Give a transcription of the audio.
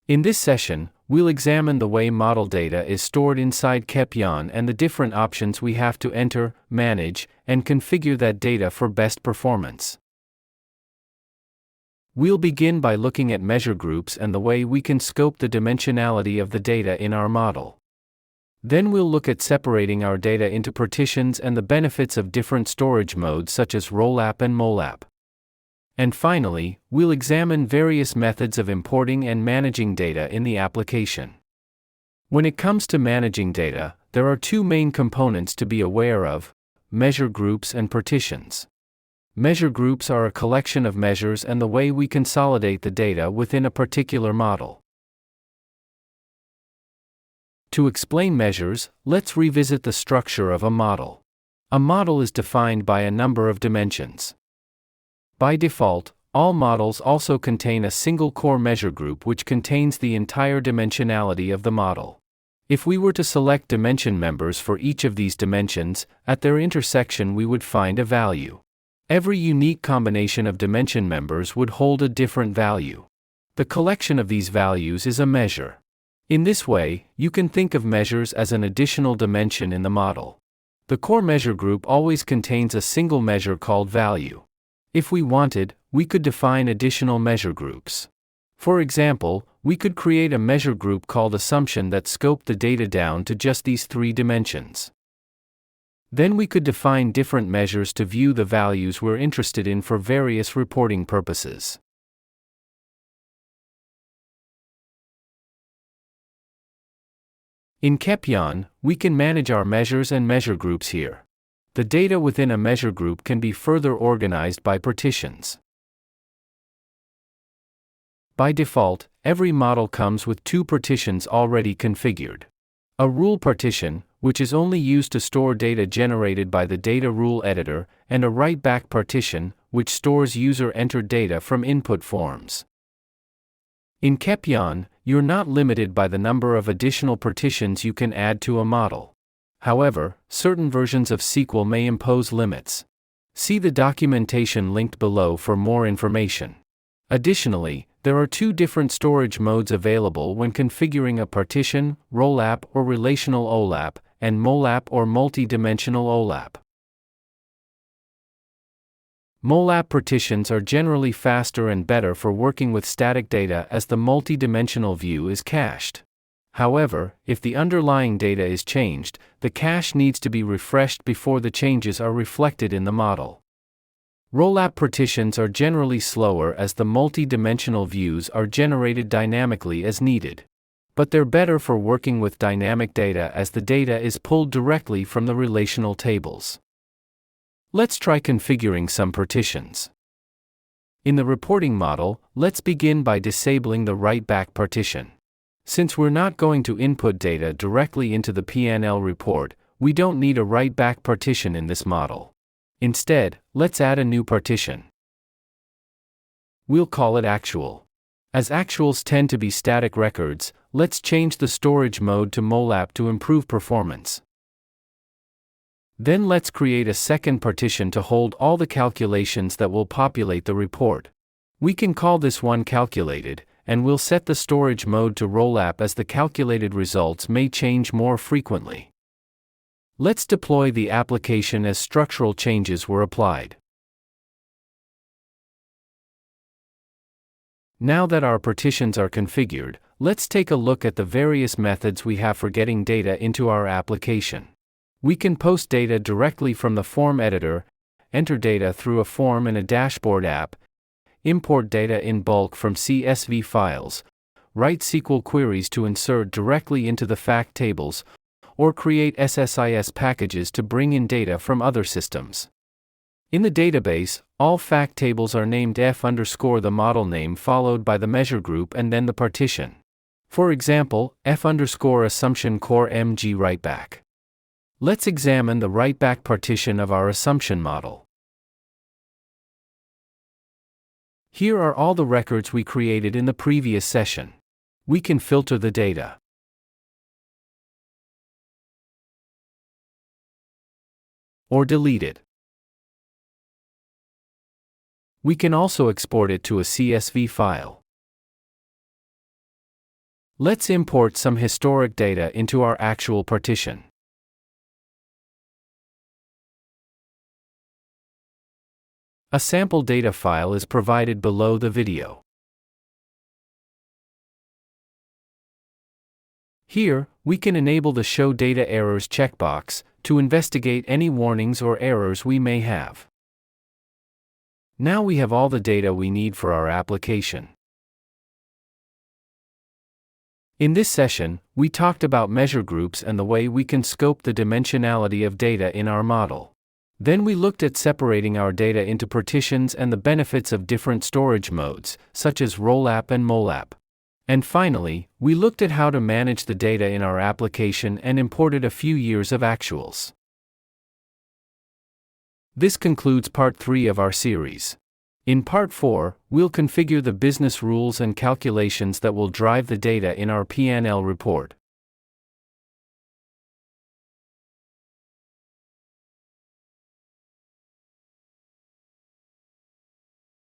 In this session, we'll examine the way model data is stored inside Kepion and the different options we have to enter, manage, and configure that data for best performance. We'll begin by looking at measure groups and the way we can scope the dimensionality of the data in our model. Then we'll look at separating our data into partitions and the benefits of different storage modes such as ROLAP and MOLAP. And finally, we'll examine various methods of importing and managing data in the application. When it comes to managing data, there are two main components to be aware of: measure groups and partitions. Measure groups are a collection of measures and the way we consolidate the data within a particular model. To explain measures, let's revisit the structure of a model. A model is defined by a number of dimensions. By default, all models also contain a single core measure group which contains the entire dimensionality of the model. If we were to select dimension members for each of these dimensions, at their intersection we would find a value. Every unique combination of dimension members would hold a different value. The collection of these values is a measure. In this way, you can think of measures as an additional dimension in the model. The core measure group always contains a single measure called value. If we wanted, we could define additional measure groups. For example, we could create a measure group called assumption that scoped the data down to just these three dimensions. Then we could define different measures to view the values we're interested in for various reporting purposes. In Kepion, we can manage our measures and measure groups here. The data within a measure group can be further organized by partitions. By default, every model comes with two partitions already configured. A rule partition, which is only used to store data generated by the data rule editor, and a write-back partition, which stores user-entered data from input forms. In Kepion, you're not limited by the number of additional partitions you can add to a model. However, certain versions of SQL may impose limits. See the documentation linked below for more information. Additionally, there are two different storage modes available when configuring a partition: ROLAP or relational OLAP, and MOLAP or multi-dimensional OLAP. MOLAP partitions are generally faster and better for working with static data as the multi-dimensional view is cached. However, if the underlying data is changed, the cache needs to be refreshed before the changes are reflected in the model. ROLAP partitions are generally slower as the multi-dimensional views are generated dynamically as needed. But they're better for working with dynamic data as the data is pulled directly from the relational tables. Let's try configuring some partitions. In the reporting model, let's begin by disabling the write-back partition. Since we're not going to input data directly into the P&L report, we don't need a write-back partition in this model. Instead, let's add a new partition. We'll call it Actual. As actuals tend to be static records, let's change the storage mode to MOLAP to improve performance. Then let's create a second partition to hold all the calculations that will populate the report. We can call this one Calculated, and we'll set the storage mode to ROLAP as the calculated results may change more frequently. Let's deploy the application as structural changes were applied. Now that our partitions are configured, let's take a look at the various methods we have for getting data into our application. We can post data directly from the form editor, enter data through a form in a dashboard app, import data in bulk from CSV files, write SQL queries to insert directly into the fact tables, or create SSIS packages to bring in data from other systems. In the database, all fact tables are named F_, the model name followed by the measure group and then the partition. For example, F_assumption core MG writeback. Let's examine the writeback partition of our assumption model. Here are all the records we created in the previous session. We can filter the data. Or delete it. We can also export it to a CSV file. Let's import some historic data into our actual partition. A sample data file is provided below the video. Here, we can enable the Show Data Errors checkbox to investigate any warnings or errors we may have. Now we have all the data we need for our application. In this session, we talked about measure groups and the way we can scope the dimensionality of data in our model. Then we looked at separating our data into partitions and the benefits of different storage modes, such as ROLAP and MOLAP. And finally, we looked at how to manage the data in our application and imported a few years of actuals. This concludes part 3 of our series. In part 4, we'll configure the business rules and calculations that will drive the data in our P&L report.